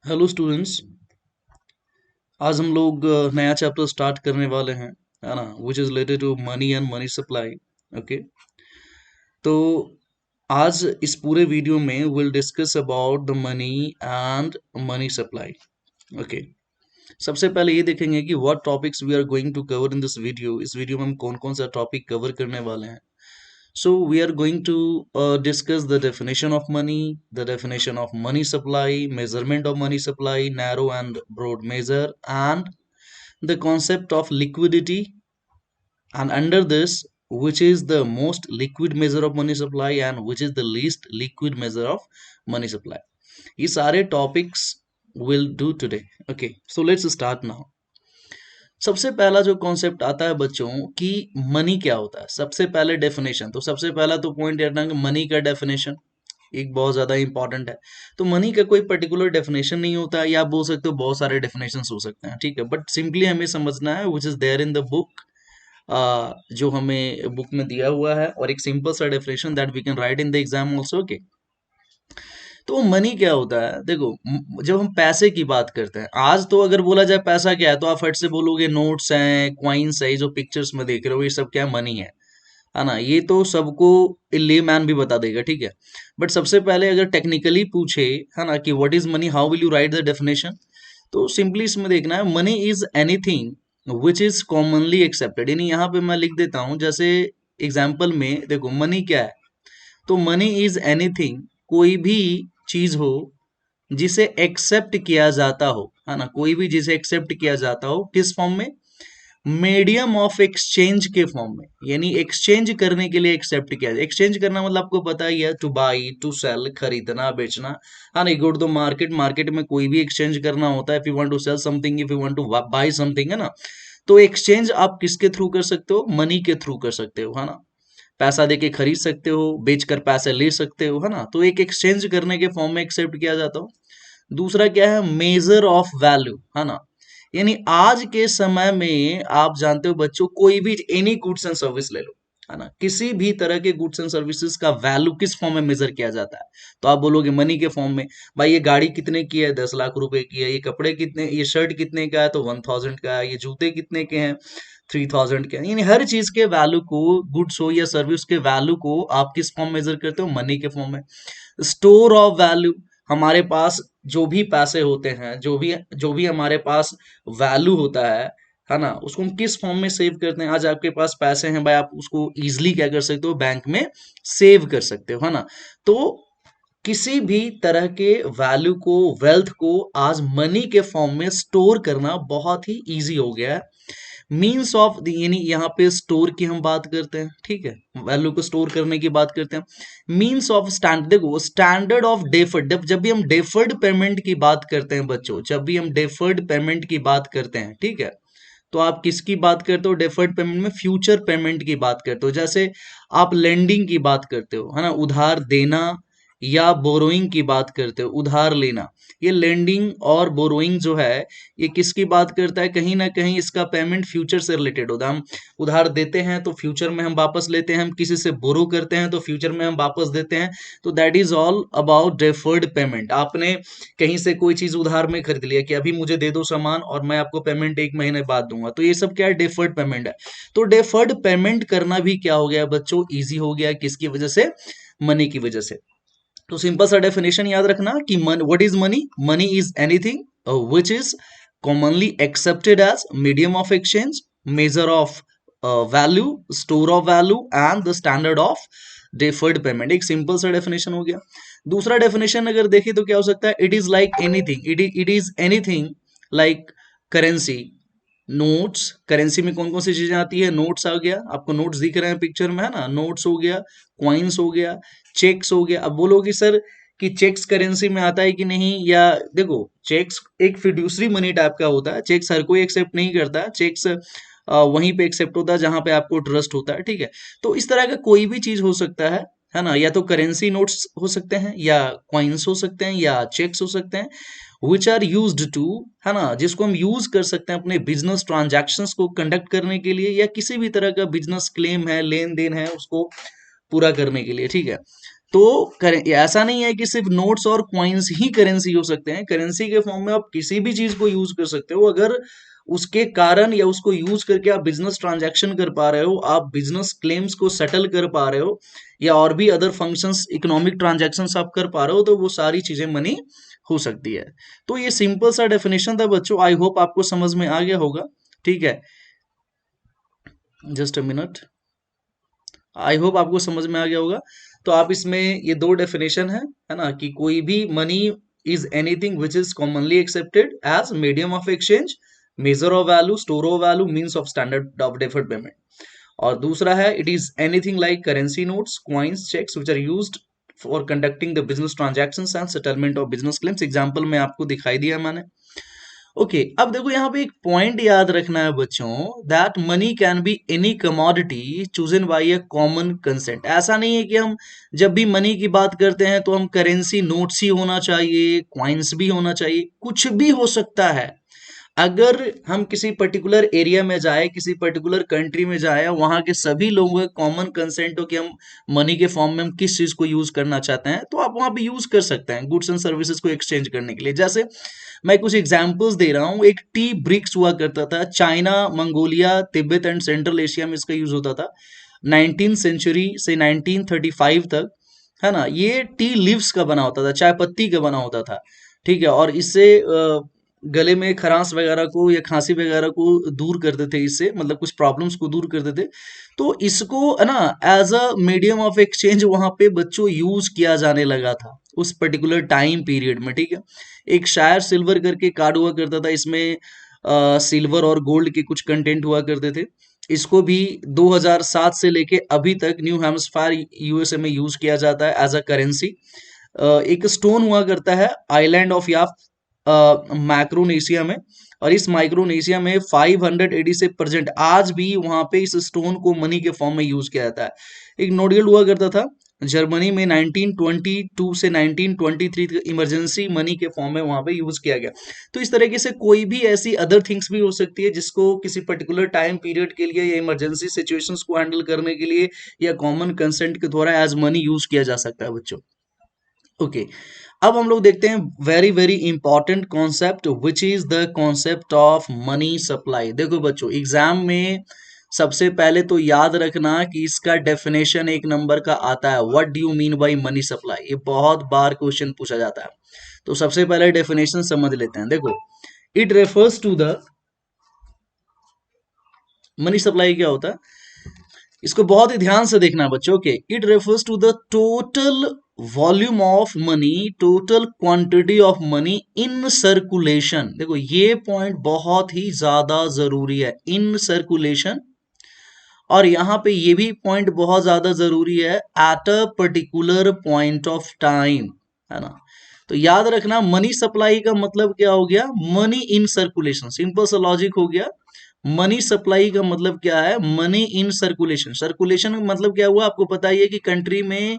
Hello students. आज हम लोग नया चैप्टर स्टार्ट करने वाले हैं, है ना, which is related to money and money supply. Okay, तो आज इस पूरे वीडियो में will discuss about the money and money supply. Okay, सबसे पहले ये देखेंगे कि what topics we are going to cover in this video. इस वीडियो में हम कौन कौन सा टॉपिक कवर करने वाले हैं। So we are going to discuss the definition of money, the definition of money supply, measurement of money supply, narrow and broad measure, and the concept of liquidity. And under this, which is the most liquid measure of money supply and which is the least liquid measure of money supply. ये सारे topics will do today. Okay, so let's start now. सबसे पहला जो concept आता है बच्चों कि money क्या होता है। सबसे पहले डेफिनेशन, तो सबसे पहला तो पॉइंट रहना कि मनी का डेफिनेशन एक बहुत ज्यादा इंपॉर्टेंट है। तो मनी का कोई पर्टिकुलर डेफिनेशन नहीं होता है, या आप बोल सकते हो बहुत सारे डेफिनेशन हो सकते हैं, ठीक है, बट सिंपली हमें समझना है which is there in the book, जो हमें बुक में दिया हुआ है, और एक सिंपल सा definition that we can write in the exam also. Okay, तो मनी क्या होता है। देखो, जब हम पैसे की बात करते हैं, आज तो अगर बोला जाए पैसा क्या है, तो आप फट से बोलोगे नोट्स हैं, क्वाइंस है, ये जो पिक्चर्स में देख रहे हो ये सब क्या मनी है ना। ये तो सबको ले मैन भी बता देगा, ठीक है। बट सबसे पहले अगर टेक्निकली पूछे, है ना, कि what is money, how will you right the definition, तो सिंपली इसमें देखना है money is anything which is commonly accepted. यानी यहाँ पे मैं लिख देता हूँ, जैसे एग्जाम्पल में देखो मनी क्या है, तो मनी इज एनीथिंग, कोई भी चीज हो जिसे एक्सेप्ट किया जाता हो, है ना, कोई भी जिसे एक्सेप्ट किया जाता हो, किस फॉर्म में, मीडियम ऑफ एक्सचेंज के फॉर्म में। यानी एक्सचेंज करने के लिए एक्सेप्ट किया जाए। एक्सचेंज करना मतलब आपको पता ही है, टू बाई, टू सेल, खरीदना बेचना, हाँ नहीं, go to the market, market में कोई भी एक्सचेंज करना होता है। If you want to sell something, if you want to buy something, है ना, तो एक्सचेंज आप किसके थ्रू कर सकते हो, मनी के थ्रू कर सकते हो, है ना। पैसा देके खरीद सकते हो, बेचकर पैसे ले सकते हो, है ना, तो एक एक्सचेंज करने के फॉर्म में एक्सेप्ट किया जाता हो। दूसरा क्या है, मेजर ऑफ वैल्यू, है ना। यानी आज के समय में आप जानते हो बच्चों, कोई भी एनी गुड्स एंड सर्विस ले लो, है ना, किसी भी तरह के गुड्स एंड सर्विसेज का वैल्यू किस फॉर्म में मेजर किया जाता है, तो आप बोलोगे मनी के फॉर्म में। भाई ये गाड़ी कितने की है, 10 लाख रुपए की है। ये कपड़े कितने, ये शर्ट कितने का है, तो 1000 का है। ये जूते कितने के हैं, 3000 के हैं। यानी हर चीज के वैल्यू को, गुड्स हो या सर्विस के वैल्यू को आप किस फॉर्म मेजर करते हो, मनी के फॉर्म में। स्टोर ऑफ वैल्यू, हमारे पास जो भी पैसे होते हैं, जो भी हमारे पास वैल्यू होता है ना, उसको हम किस फॉर्म में सेव करते हैं। आज आपके पास पैसे हैं भाई, आप उसको इजीली क्या कर सकते हो, बैंक में सेव कर सकते हो, है ना। तो किसी भी तरह के वैल्यू को, वेल्थ को आज मनी के फॉर्म में स्टोर करना बहुत ही इजी हो गया है। मीन्स ऑफ, यानी यहाँ पे स्टोर की हम बात करते हैं, ठीक है, वैल्यू को स्टोर करने की बात करते हैं। मीन्स ऑफ स्टैंड, देखो स्टैंडर्ड ऑफ डेफर्ड, जब भी हम डेफर्ड पेमेंट की बात करते हैं बच्चों, जब भी हम डेफर्ड पेमेंट की बात करते हैं, ठीक है, तो आप किसकी बात करते हो, डेफर्ड पेमेंट में फ्यूचर पेमेंट की बात करते हो। जैसे आप लेंडिंग की बात करते हो, है ना, उधार देना, या बोरोइंग की बात करते हो, उधार लेना। ये लेंडिंग और बोरोइंग जो है, ये किसकी बात करता है, कहीं ना कहीं इसका पेमेंट फ्यूचर से रिलेटेड होता है। हम उधार देते हैं तो फ्यूचर में हम वापस लेते हैं, हम किसी से बोरो करते हैं तो फ्यूचर में हम वापस देते हैं। तो that is all about deferred payment. आपने कहीं से कोई चीज उधार में खरीद लिया कि अभी मुझे दे दो सामान और मैं आपको पेमेंट 1 महीने बाद दूंगा, तो ये सब क्या है, डेफर्ड पेमेंट है। तो डेफर्ड पेमेंट करना भी क्या हो गया बच्चों, ईजी हो गया, किसकी वजह से, मनी की वजह से। तो सिंपल सा डेफिनेशन याद रखना कि what is money, money is anything which is commonly accepted as medium of exchange, measure of value, store of value and the standard of deferred payment. एक सिंपल सा डेफिनेशन हो गया। दूसरा डेफिनेशन अगर देखें तो क्या हो सकता है, it is like anything, it is anything like currency, notes. Currency में कौन कौन सी चीजें आती है, नोट्स आ गया, आपको नोट्स दिख रहे हैं पिक्चर में, है ना, नोट्स हो गया, क्वाइंस हो गया, चेक्स हो गया। अब बोलोगे सर कि चेक्स करेंसी में आता है कि नहीं, या देखो चेक्स एक फिड्यूसरी मनी टाइप का होता है। चेक्स हर कोई एक्सेप्ट नहीं करता है, चेक्स वहीं पे एक्सेप्ट होता है जहां पे आपको ट्रस्ट होता है, ठीक है। तो इस तरह का कोई भी चीज हो सकता है ना, या तो करेंसी नोट्स हो सकते हैं, या कॉइन्स हो सकते हैं, या चेक्स हो सकते हैं, विच आर यूज्ड टू, है ना, जिसको हम यूज कर सकते हैं अपने बिजनेस ट्रांजैक्शंस को कंडक्ट करने के लिए, या किसी भी तरह का बिजनेस क्लेम है, लेन देन है, उसको पूरा करने के लिए, ठीक है। तो ऐसा नहीं है कि सिर्फ नोट्स और कॉइन्स ही करेंसी हो सकते हैं, करेंसी के फॉर्म में आप किसी भी चीज को यूज कर सकते हो, अगर उसके कारण या उसको यूज करके आप बिजनेस ट्रांजैक्शन कर पा रहे हो, आप बिजनेस क्लेम्स को सेटल कर पा रहे हो, या और भी अदर फंक्शंस इकोनॉमिक ट्रांजैक्शंस आप कर पा रहे हो, तो वो सारी चीजें मनी हो सकती है। तो ये सिंपल सा डेफिनेशन था बच्चों, आई होप आपको समझ में आ गया होगा। ठीक है, just a minute, I hope आपको समझ में आ गया होगा। तो आप इसमें ये दो डेफिनेशन है ना, कि कोई भी money is anything which is commonly accepted as medium of exchange, measure of value, store of value, means of standard of deferred payment. और दूसरा है it is anything like currency notes, coins, cheques which are used for conducting the business transactions and settlement of business claims. Example में आपको दिखाई दिया मैंने। Okay, अब देखो यहाँ पे एक पॉइंट याद रखना है बच्चों, that money can be any commodity chosen bye a common consent. ऐसा नहीं है कि हम जब भी मनी की बात करते हैं तो हम करेंसी नोट्स ही होना चाहिए, कॉइन्स भी होना चाहिए, कुछ भी हो सकता है। अगर हम किसी पर्टिकुलर एरिया में जाए, किसी पर्टिकुलर कंट्री में जाए, वहां के सभी लोगों का कॉमन कंसेंट हो कि हम मनी के फॉर्म में हम किस चीज को यूज करना चाहते हैं, तो आप वहां पे यूज कर सकते हैं गुड्स एंड सर्विसेज को एक्सचेंज करने के लिए। जैसे मैं कुछ एग्जांपल्स दे रहा हूँ, एक टी ब्रिक्स हुआ करता था, China, Mongolia, Tibet and central Asia में इसका यूज होता था 19th सेंचुरी से 1935 तक, है ना। ये टी लीव्स का बना होता था, चाय पत्ती का बना होता था। ठीक है, और इससे गले में खरांश वगैरह को या खांसी वगैरह को दूर करते थे, इससे मतलब कुछ प्रॉब्लम्स को दूर करते थे। तो इसको है ना as a medium of exchange वहां पे बच्चों यूज किया जाने लगा था उस पर्टिकुलर टाइम पीरियड में। ठीक है, एक शायर सिल्वर करके कार्ड हुआ करता था, इसमें सिल्वर और गोल्ड के कुछ कंटेंट हुआ करते थे। इसको भी 2007 से लेके अभी तक न्यू हैम्सफायर यूएसए में यूज किया जाता है एज अ करेंसी। एक स्टोन हुआ करता है आइलैंड ऑफ याफ माइक्रोनेशिया में, और इस माइक्रोनेशिया में 500 एडी से प्रेजेंट आज भी वहां पे इस स्टोन को मनी के फॉर्म में यूज किया जाता है। एक नोडियल हुआ करता था जर्मनी में 1922 से 1923 तक, इमरजेंसी मनी के फॉर्म में वहां पे यूज किया गया। तो इस तरीके से कोई भी ऐसी अदर थिंग्स भी हो सकती है जिसको किसी पर्टिकुलर टाइम पीरियड के लिए या इमरजेंसी सिचुएशंस को हैंडल करने के लिए या कॉमन कंसेंट के द्वारा एज मनी यूज किया जा सकता है बच्चों। ओके, अब हम लोग देखते हैं very very important concept which is the concept of money supply. देखो बच्चों, एग्जाम में सबसे पहले तो याद रखना कि इसका डेफिनेशन एक नंबर का आता है, what do you mean by money supply. ये बहुत बार क्वेश्चन पूछा जाता है, तो सबसे पहले डेफिनेशन समझ लेते हैं। देखो, it refers to the money supply क्या होता है, इसको बहुत ही ध्यान से देखना है बच्चों के। It refers to the total volume of money, total quantity of money in circulation. देखो ये पॉइंट बहुत ही ज्यादा जरूरी है, इन सर्कुलेशन। और यहां पे ये भी पॉइंट बहुत ज्यादा जरूरी है, eight a particular point of time, है ना। तो याद रखना मनी सप्लाई का मतलब क्या हो गया, मनी इन सर्कुलेशन, सिंपल सा लॉजिक हो गया। मनी सप्लाई का मतलब क्या है, मनी इन सर्कुलेशन। सर्कुलेशन का मतलब क्या हुआ, आपको पता ही है कि कंट्री में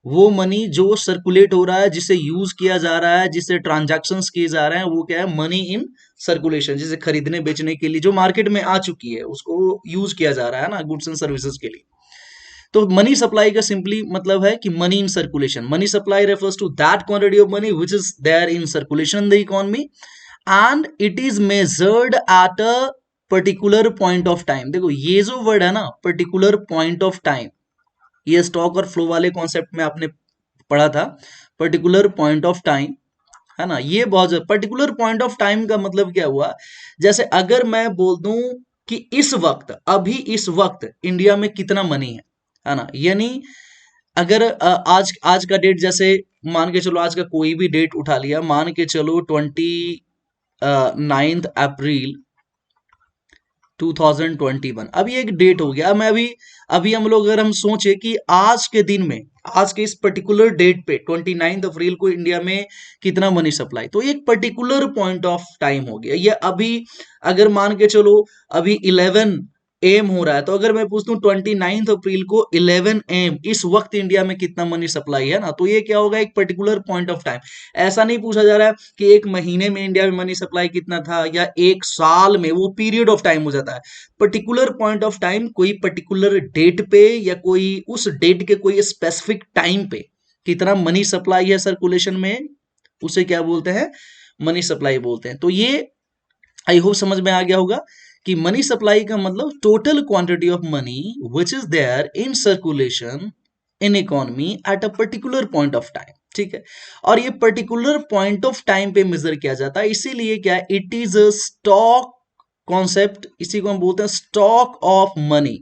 वो मनी जो सर्कुलेट हो रहा है, जिसे यूज किया जा रहा है, जिसे ट्रांजैक्शंस किए जा रहे हैं, वो क्या है, मनी इन सर्कुलेशन। जिसे खरीदने बेचने के लिए जो मार्केट में आ चुकी है उसको यूज किया जा रहा है ना, गुड्स एंड सर्विसेज के लिए। तो मनी सप्लाई का सिंपली मतलब है कि money in circulation. Money supply refers to that quantity of money which is there in circulation in the economy and it is measured at a particular point of time. देखो ये जो word है ना, particular point of time, ये stock और flow वाले concept में आपने पढ़ा था, पर्टिकुलर पॉइंट ऑफ टाइम, है ना। ये बहुत पर्टिकुलर पॉइंट ऑफ टाइम का मतलब क्या हुआ, जैसे अगर मैं बोल दूं कि इस वक्त, अभी इस वक्त इंडिया में कितना मनी है ना, यानी अगर आज आज का डेट, जैसे मान के चलो आज का कोई भी डेट उठा लिया, मान के चलो 29 अप्रैल 2021, अभी एक डेट हो गया। मैं अभी अभी हम लोग अगर हम सोचे कि आज के दिन में, आज के इस पर्टिकुलर डेट पे 29 अप्रैल को इंडिया में कितना मनी सप्लाई, तो एक पर्टिकुलर पॉइंट ऑफ टाइम हो गया ये। अभी अगर मान के चलो अभी 11 AM हो रहा है, तो अगर मैं पूछता हूँ 29 अप्रैल को 11 AM इस वक्त इंडिया में कितना मनी सप्लाई है ना, तो ये क्या होगा, एक पर्टिकुलर पॉइंट ऑफ टाइम। ऐसा नहीं पूछा जा रहा है कि एक महीने में इंडिया में मनी सप्लाई कितना था या एक साल में, वो पीरियड ऑफ टाइम हो जाता है। पर्टिकुलर पॉइंट ऑफ टाइम, कोई पर्टिकुलर डेट पे या कोई उस डेट के कोई स्पेसिफिक टाइम पे कितना मनी सप्लाई है सर्कुलेशन में, उसे क्या बोलते हैं, मनी सप्लाई बोलते हैं। तो ये आई होप समझ में आ गया होगा कि मनी सप्लाई का मतलब total quantity of money which is there in circulation in economy at a particular point of time, ठीक है। और ये पर्टिकुलर पॉइंट ऑफ टाइम पे मेजर किया जाता है, इसीलिए क्या, it is a stock concept, इसी को हम बोलते हैं stock of money.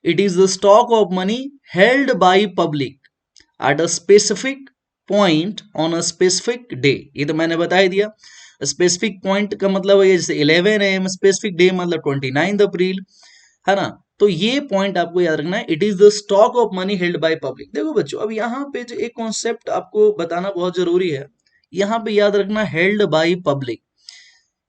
It is the stock of money held by public at a specific point on a specific day. ये तो मैंने बता ही दिया। स्पेसिफिक पॉइंट का मतलब है जैसे 11 AM, स्पेसिफिक डे मतलब 29 अप्रैल, है ना। तो ये पॉइंट आपको याद रखना है, it is the stock of money held by public. देखो बच्चों, अब यहाँ पे जो एक कॉन्सेप्ट आपको बताना बहुत जरूरी है, यहाँ पे याद रखना हेल्ड बाय पब्लिक,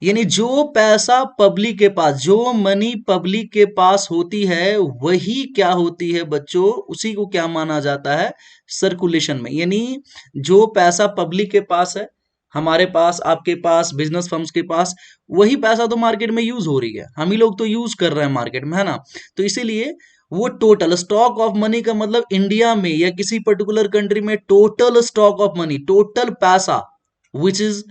यानी जो पैसा पब्लिक के पास, जो मनी पब्लिक के पास होती है वही क्या होती है बच्चों, उसी को क्या माना जाता है, सर्कुलेशन में। यानी जो पैसा पब्लिक के पास है, हमारे पास, आपके पास, बिजनेस फर्म्स के पास, वही पैसा तो मार्केट में यूज हो रही है, हम ही लोग तो यूज कर रहे हैं मार्केट में, है ना। तो इसीलिए वो टोटल स्टॉक ऑफ मनी का मतलब इंडिया में या किसी पर्टिकुलर कंट्री में total stock of money, total पैसा which is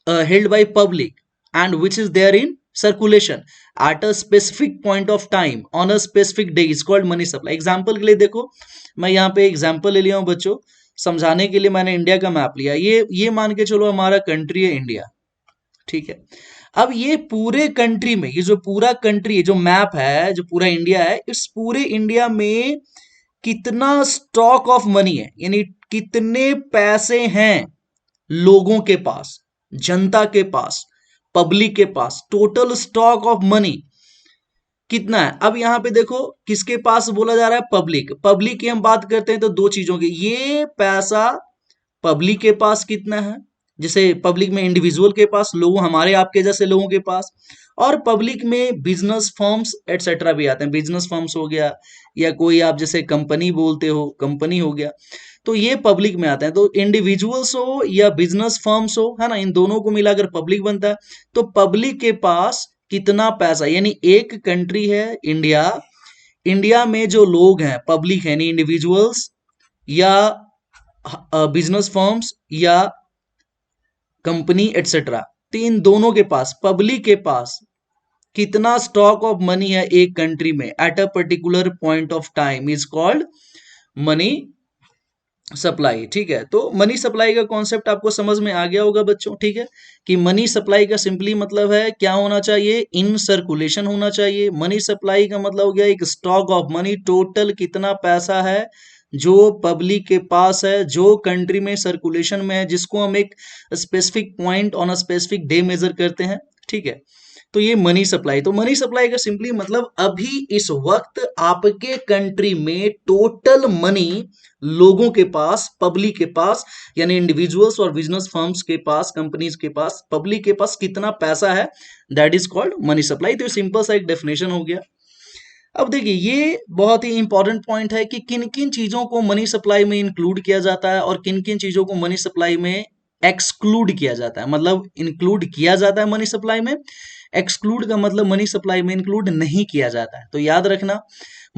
held by public and which is there in circulation at a specific point of time on a specific day is called money supply। Example के लिए देखो, मैं यहाँ पे example ले लिया हूँ बच्चों, समझाने के लिए मैंने इंडिया का मैप लिया। ये मान के चलो हमारा कंट्री है इंडिया, ठीक है। अब ये पूरे कंट्री में, ये जो पूरा कंट्री है, जो मैप है, जो पूरा इंडिया है, इस पूरे इंडिया में कितना स्टॉक ऑफ मनी है, यानी कितने पैसे हैं लोगों के पास, जनता के पास, पब्लिक के पास, टोटल स्टॉक ऑफ मनी कितना है। अब यहां पे देखो किसके पास बोला जा रहा है, पब्लिक। पब्लिक की हम बात करते हैं तो दो चीजों की, ये पैसा पब्लिक के पास कितना है, जैसे पब्लिक में इंडिविजुअल के पास, लोग हमारे आपके जैसे लोगों के पास, और पब्लिक में बिजनेस फर्म्स एटसेट्रा भी आते हैं। बिजनेस फर्म्स हो गया, या कोई आप जैसे कंपनी बोलते हो, कंपनी हो गया, तो ये पब्लिक में आते हैं। तो इंडिविजुअल्स हो या बिजनेस फर्म्स हो, है ना, इन दोनों को मिलाकर पब्लिक बनता है। तो पब्लिक के पास कितना पैसा, यानी एक कंट्री है इंडिया, इंडिया में जो लोग हैं पब्लिक है, यानी इंडिविजुअल्स या बिजनेस फर्म्स या कंपनी एटसेट्रा, तो इन दोनों के पास, पब्लिक के पास कितना स्टॉक ऑफ मनी है एक कंट्री में eight a particular point of time is called money supply, ठीक है। तो मनी सप्लाई का कॉन्सेप्ट आपको समझ में आ गया होगा बच्चों, ठीक है, कि मनी सप्लाई का सिंपली मतलब है क्या होना चाहिए, इन सर्कुलेशन होना चाहिए। मनी सप्लाई का मतलब हो गया एक स्टॉक ऑफ मनी, टोटल कितना पैसा है जो पब्लिक के पास है, जो कंट्री में सर्कुलेशन में है, जिसको हम एक specific point on a specific day measure करते हैं, ठीक है। तो ये मनी सप्लाई, तो मनी सप्लाई का सिंपली मतलब अभी इस वक्त आपके कंट्री में टोटल मनी लोगों के पास, पब्लिक के पास, यानी इंडिविजुअल्स और बिजनेस फर्म्स के पास, कंपनीज के पास, पब्लिक के पास कितना पैसा है, that is called money supply. तो सिंपल सा एक डेफिनेशन हो गया। अब देखिए ये बहुत ही इंपॉर्टेंट पॉइंट है कि किन किन चीजों को मनी सप्लाई में इंक्लूड किया जाता है और किन किन चीजों को मनी सप्लाई में एक्सक्लूड किया जाता है। मतलब इंक्लूड किया जाता है मनी सप्लाई में, एक्सक्लूड का मतलब मनी सप्लाई में इंक्लूड नहीं किया जाता है। तो याद रखना,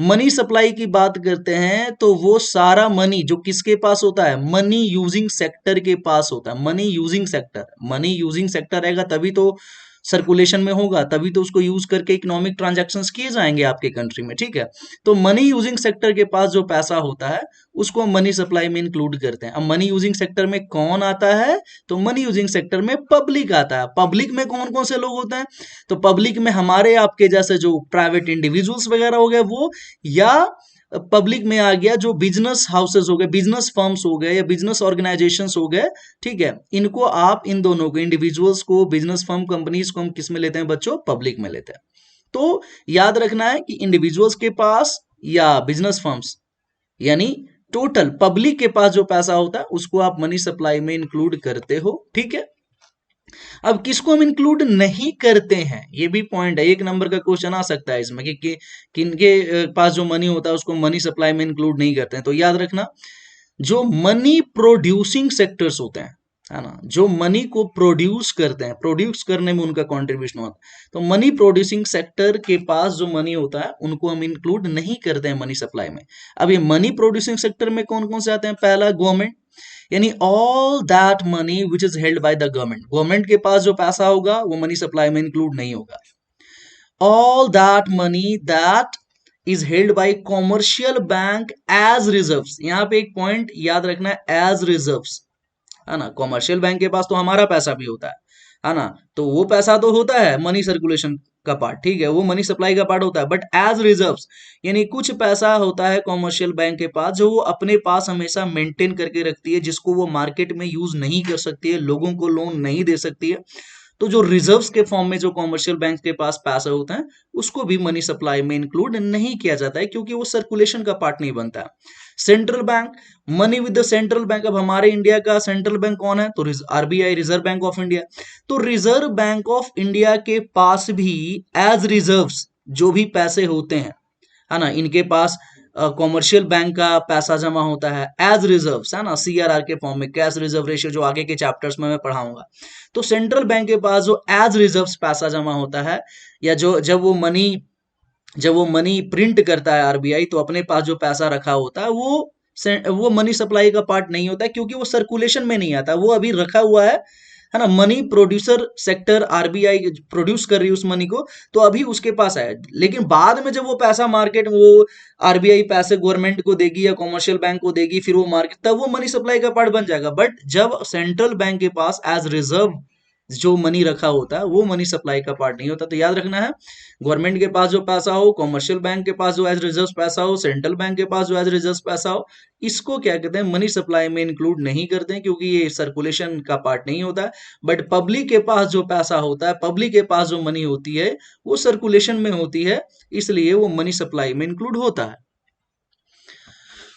मनी सप्लाई की बात करते हैं तो वो सारा मनी जो किसके पास होता है, मनी यूजिंग सेक्टर के पास होता है। Money using sector, money using sector रहेगा तभी तो सर्कुलेशन में होगा, तभी तो उसको यूज करके इकोनॉमिक ट्रांजैक्शंस किए जाएंगे आपके कंट्री में, ठीक है। तो मनी यूजिंग सेक्टर के पास जो पैसा होता है उसको हम मनी सप्लाई में इंक्लूड करते हैं। अब मनी यूजिंग सेक्टर में कौन आता है, तो मनी यूजिंग सेक्टर में पब्लिक आता है। पब्लिक में कौन कौन से लोग होते हैं, तो पब्लिक में हमारे आपके जैसे जो प्राइवेट इंडिविजुअल्स वगैरह हो गए वो, या पब्लिक में आ गया जो बिजनेस हाउसेस हो गए, बिजनेस फर्म्स हो गए या बिजनेस ऑर्गेनाइजेशंस हो गए, ठीक है। इनको आप, इन दोनों को, इंडिविजुअल्स को, बिजनेस फर्म, कंपनीज को हम किस में लेते हैं बच्चों, पब्लिक में लेते हैं। तो याद रखना है कि इंडिविजुअल्स के पास या बिजनेस फर्म्स, यानी टोटल पब्लिक के पास जो पैसा होता है उसको आप मनी सप्लाई में इंक्लूड करते हो, ठीक है। अब किसको हम इंक्लूड नहीं करते हैं, ये भी पॉइंट है, एक नंबर का क्वेश्चन आ सकता है इसमें कि किनके पास जो मनी होता है उसको मनी सप्लाई में इंक्लूड नहीं करते हैं। तो याद रखना, जो मनी प्रोड्यूसिंग सेक्टर्स होते हैं, है ना, जो मनी को प्रोड्यूस करते हैं, प्रोड्यूस करने में उनका कंट्रीब्यूशन होता है। तो मनी प्रोड्यूसिंग सेक्टर के पास जो मनी होता है उनको हम इंक्लूड नहीं करते हैं मनी सप्लाई में। अब ये मनी प्रोड्यूसिंग सेक्टर में कौन कौन से आते हैं? पहला गवर्नमेंट, यानी all that money which is held by the government, government के पास जो पैसा होगा वो मनी सप्लाई में इंक्लूड नहीं होगा। All that money that is held by commercial bank as reserves, यहां पे एक पॉइंट याद रखना है, एज रिजर्व्स, है ना। कॉमर्शियल बैंक के पास तो हमारा पैसा भी होता है ना, तो वो पैसा तो होता है मनी सर्कुलेशन का पार्ट, ठीक है, वो मनी सप्लाई का पार्ट होता है, बट एज रिजर्व्स, यानी कुछ पैसा होता है कॉमर्शियल बैंक के पास जो वो अपने पास हमेशा मेंटेन करके रखती है, जिसको वो मार्केट में यूज नहीं कर सकती है, लोगों को लोन नहीं दे सकती है। तो जो रिजर्व्स के फॉर्म में जो कॉमर्शियल बैंक के पास पैसा होता है उसको भी मनी सप्लाई में इंक्लूड नहीं किया जाता है, क्योंकि वो सर्कुलेशन का पार्ट नहीं बनता है। Central bank, money with the central bank, अब हमारे इंडिया का सेंट्रल बैंक कौन है? तो RBI, reserve bank of India. तो रिजर्व बैंक ऑफ इंडिया के पास भी एज रिजर्व्स जो भी पैसे होते हैं, है ना, इनके पास कॉमर्शियल बैंक का पैसा जमा होता है एज रिजर्व्स, है ना, सीआरआर के फॉर्म में, कैश रिजर्व रेशियो, जो आगे के चैप्टर्स में मैं पढ़ाऊंगा। तो सेंट्रल बैंक के पास जो एज रिजर्व्स पैसा जमा होता है, या जो जब वो मनी प्रिंट करता है आरबीआई, तो अपने पास जो पैसा रखा होता है वो मनी सप्लाई का पार्ट नहीं होता है, क्योंकि वो सर्कुलेशन में नहीं आता, वो अभी रखा हुआ है ना। Money producer sector RBI produce कर रही है उस मनी को, तो अभी उसके पास है, लेकिन बाद में जब वो पैसा मार्केट में, वो आरबीआई पैसे गवर्नमेंट को देगी या कॉमर्शियल बैंक को देगी, फिर वो मार्केट, तब वो मनी सप्लाई का पार्ट बन जाएगा। बट जब सेंट्रल बैंक के पास एज रिजर्व जो मनी रखा होता है वो मनी सप्लाई का पार्ट नहीं होता। तो याद रखना है, गवर्नमेंट के पास जो पैसा हो, कॉमर्शियल बैंक के पास जो एज रिजर्व पैसा हो, सेंट्रल बैंक के पास जो एज रिजर्व पैसा हो, इसको क्या कहते हैं? मनी सप्लाई में इंक्लूड नहीं करते हैं, क्योंकि ये सर्कुलेशन का पार्ट नहीं होता है। बट पब्लिक के पास जो पैसा होता है, पब्लिक के पास जो मनी होती है, वो सर्कुलेशन में होती है, इसलिए वो मनी सप्लाई में इंक्लूड होता है।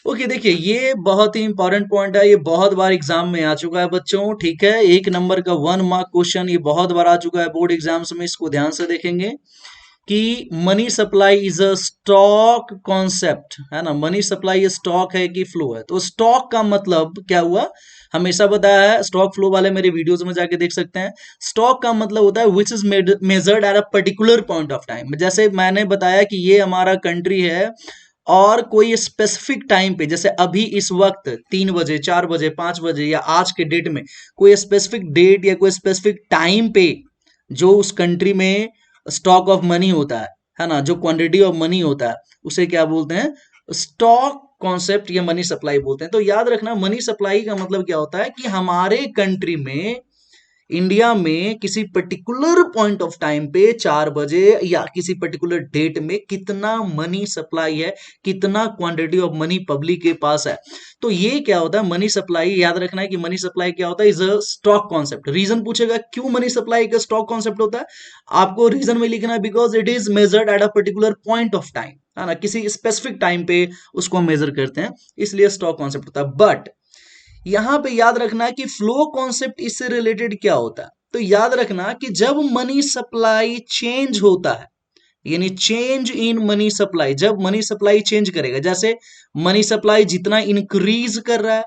ओके, देखिए ये बहुत ही इंपॉर्टेंट पॉइंट है, ये बहुत बार एग्जाम में आ चुका है बच्चों, ठीक है, 1 नंबर का 1 मार्क क्वेश्चन ये बहुत बार आ चुका है बोर्ड एग्जाम्स में। इसको ध्यान से देखेंगे कि money supply is a stock concept, है ना। मनी सप्लाई स्टॉक है कि फ्लो है? तो स्टॉक का मतलब क्या हुआ, हमेशा बताया है, स्टॉक फ्लो वाले मेरे वीडियोस में जाके देख सकते हैं। स्टॉक का मतलब होता है which is measured at a particular point of time. जैसे मैंने बताया कि ये हमारा कंट्री है, और कोई स्पेसिफिक टाइम पे, जैसे अभी इस वक्त 3 बजे, 4 बजे, 5 बजे, या आज के डेट में कोई स्पेसिफिक डेट या कोई स्पेसिफिक टाइम पे जो उस कंट्री में स्टॉक ऑफ मनी होता है ना, जो क्वांटिटी ऑफ मनी होता है, उसे क्या बोलते हैं? स्टॉक कॉन्सेप्ट या मनी सप्लाई बोलते हैं। तो याद रखना, मनी सप्लाई का मतलब क्या होता है कि हमारे कंट्री में, इंडिया में, किसी पर्टिकुलर पॉइंट ऑफ टाइम पे 4 बजे या किसी पर्टिकुलर डेट में कितना मनी सप्लाई है, कितना क्वांटिटी ऑफ मनी पब्लिक के पास है। तो ये क्या होता है? मनी सप्लाई, याद रखना है कि मनी सप्लाई क्या होता है? Is a stock concept. Reason पूछेगा क्यों मनी सप्लाई का स्टॉक कॉन्सेप्ट होता है, आपको रीजन में लिखना है, because it is measured at a particular point of time, है ना, किसी स्पेसिफिक टाइम पे उसको मेजर करते हैं, इसलिए स्टॉक कॉन्सेप्ट होता है। बट यहां पे याद रखना कि फ्लो कॉन्सेप्ट इससे रिलेटेड क्या होता है। तो याद रखना कि जब मनी सप्लाई चेंज होता है, यानी चेंज इन मनी सप्लाई, जब मनी सप्लाई चेंज करेगा, जैसे मनी सप्लाई जितना इंक्रीज कर रहा है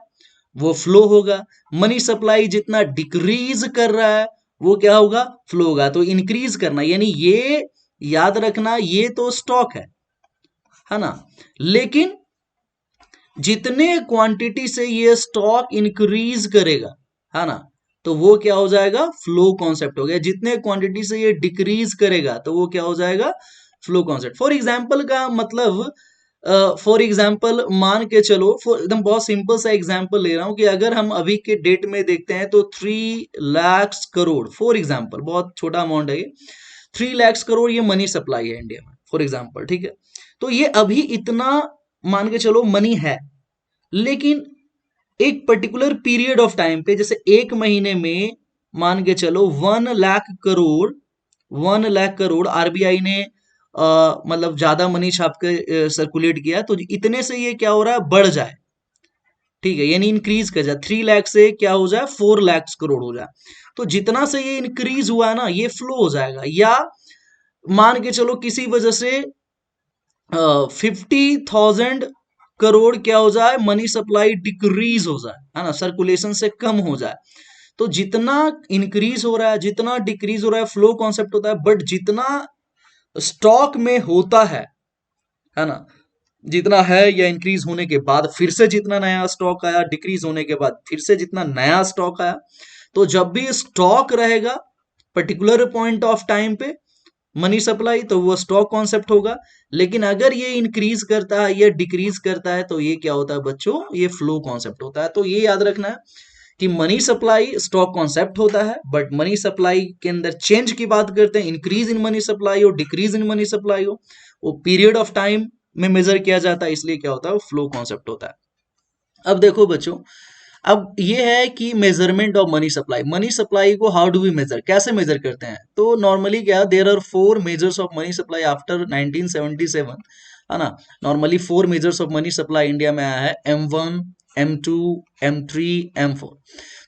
वो फ्लो होगा, मनी सप्लाई जितना डिक्रीज कर रहा है वो क्या होगा? फ्लो होगा। तो इंक्रीज करना, यानी ये याद रखना, ये तो स्टॉक है ना, लेकिन जितने क्वांटिटी से ये स्टॉक इंक्रीज करेगा, है ना, तो वो क्या हो जाएगा? फ्लो कॉन्सेप्ट हो गया। जितने क्वांटिटी से ये डिक्रीज करेगा तो वो क्या हो जाएगा? Flow concept. फॉर एग्जाम्पल का मतलब, फॉर एग्जाम्पल मान के चलो, एकदम बहुत सिंपल सा एग्जाम्पल ले रहा हूं, कि अगर हम अभी के डेट में देखते हैं तो 3 लाख करोड़, फॉर एग्जाम्पल, बहुत छोटा अमाउंट है ये, 3 लाख करोड़ ये मनी सप्लाई है इंडिया में, फॉर एग्जाम्पल, ठीक है। तो ये अभी इतना मान के चलो मनी है, लेकिन एक पर्टिकुलर पीरियड ऑफ टाइम पे, जैसे 1 महीने में मान के चलो 1 लाख करोड़, 1 लाख करोड़ आरबीआई ने मतलब ज्यादा मनी छाप के सर्कुलेट किया, तो इतने से ये क्या हो रहा है? बढ़ जाए, ठीक है, यानी इंक्रीज कर जाए, 3 लाख से क्या हो जाए? 4 लाख करोड़ हो जाए। तो जितना से ये इंक्रीज हुआ है ना, ये फ्लो हो जाएगा। या मान के चलो किसी वजह से 50,000 करोड़ क्या हो जाए? मनी सप्लाई डिक्रीज हो जाए, है ना, सर्कुलेशन से कम हो जाए, तो जितना इंक्रीज हो रहा है, जितना डिक्रीज हो रहा है, फ्लो कॉन्सेप्ट होता है, बट जितना स्टॉक में होता है ना, जितना है या इंक्रीज होने के बाद फिर से जितना नया स्टॉक आया, डिक्रीज होने के बाद फिर से जितना नया स्टॉक आया, तो जब भी स्टॉक रहेगा पर्टिकुलर पॉइंट ऑफ टाइम पे मनी सप्लाई, तो वो स्टॉक कॉन्सेप्ट होगा। लेकिन अगर ये इंक्रीज करता है या डिक्रीज करता है तो ये क्या होता है बच्चों, ये फ्लो कॉन्सेप्ट होता है। तो ये याद रखना है कि मनी सप्लाई स्टॉक कॉन्सेप्ट होता है, बट मनी सप्लाई के अंदर चेंज की बात करते हैं, इंक्रीज इन मनी सप्लाई हो, डिक्रीज इन मनी सप्लाई हो, वो पीरियड ऑफ टाइम में मेजर किया जाता है, इसलिए क्या होता है, वो फ्लो कॉन्सेप्ट होता है। अब देखो बच्चों, अब ये है कि measurement of money supply, money supply को हाउ डू वी मेजर, कैसे मेजर करते हैं। तो नॉर्मली क्या, there are 4 measures of money supply after 1977, है ना। Normally 4 measures of money supply India में आया है, M1, M2, M3, M4।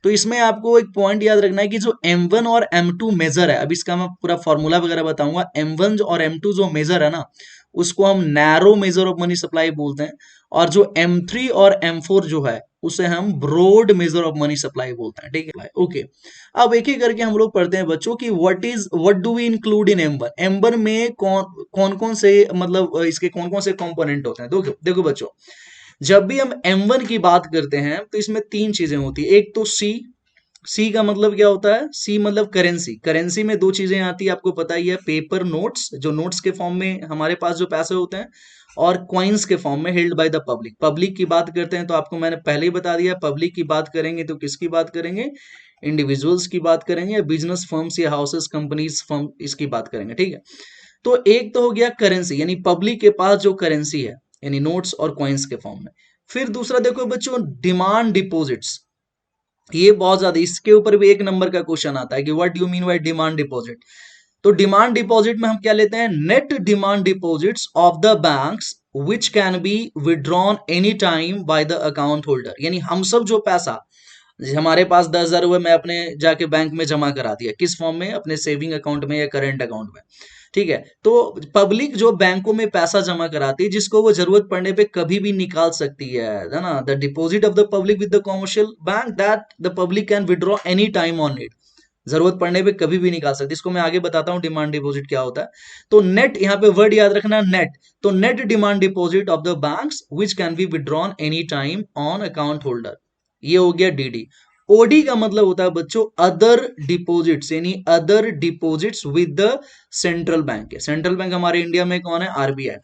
तो इसमें आपको एक पॉइंट याद रखना है कि जो M1 और M2 मेजर है, अब इसका मैं पूरा फॉर्मूला वगैरह बताऊंगा। M1 और M2 जो मेजर है ना, उसको हम narrow major of money supply बोलते हैं, और जो M3 और M4 जो है उसे हम broad measure of money supply बोलते हैं, ठीक है। ओके, अब एक एक करके हम लोग पढ़ते हैं बच्चों कि what do we include in M1 में कौन कौन से, मतलब इसके कौन कौन से कंपोनेंट होते हैं। देखो देखो बच्चों, जब भी हम M1 की बात करते हैं तो इसमें 3 चीजें होती है। एक तो सी का मतलब क्या होता है, सी मतलब करेंसी। करेंसी में 2 चीजें आती है, आपको पता ही है, पेपर नोट्स, जो नोट्स के फॉर्म में हमारे पास जो पैसे होते हैं, और क्वाइंस के फॉर्म में held by the public. Public की बात करते हैं तो आपको मैंने पहले ही बता दिया, पब्लिक की बात करेंगे तो किसकी बात करेंगे, इंडिविजुअल्स की बात करेंगे, या बिजनेस फर्म्स या हाउसेस कंपनीज फर्म, इसकी बात करेंगे, ठीक है। तो एक तो हो गया करेंसी, यानी पब्लिक के पास जो करेंसी है, यानी नोट्स और कॉइन्स के फॉर्म में। फिर दूसरा देखो बच्चों, डिमांड डिपॉजिट्स। ये बहुत ज्यादा, इसके ऊपर भी 1 नंबर का क्वेश्चन आता है कि what do mean by demand deposit. तो डिमांड डिपॉजिट में हम क्या लेते हैं, net demand deposits of the banks which can be withdrawn any time by the account holder. यानी हम सब जो पैसा, हमारे पास 10,000 हुए, मैं अपने जाके बैंक में जमा करा दिया, किस फॉर्म में, अपने सेविंग अकाउंट में या करेंट अकाउंट में, ठीक है। तो पब्लिक जो बैंकों में पैसा जमा कराती है, जिसको वो जरूरत पड़ने पे कभी भी निकाल सकती है ना, the deposit of the public with the commercial bank that the public can withdraw any time on need. जरूरत पड़ने पे कभी भी निकाल सकती है। इसको मैं आगे बताता हूँ डिमांड डिपॉजिट क्या होता है। तो नेट, यहाँ पे वर्ड याद रखना, नेट। तो net demand deposit of the banks which can be withdrawn any time on account holder, ये हो गया डीडी। ओडी का मतलब होता है बच्चों अदर डिपॉजिट्स, यानी other deposits with the central bank. Central bank हमारे इंडिया में कौन है, आरबीआई।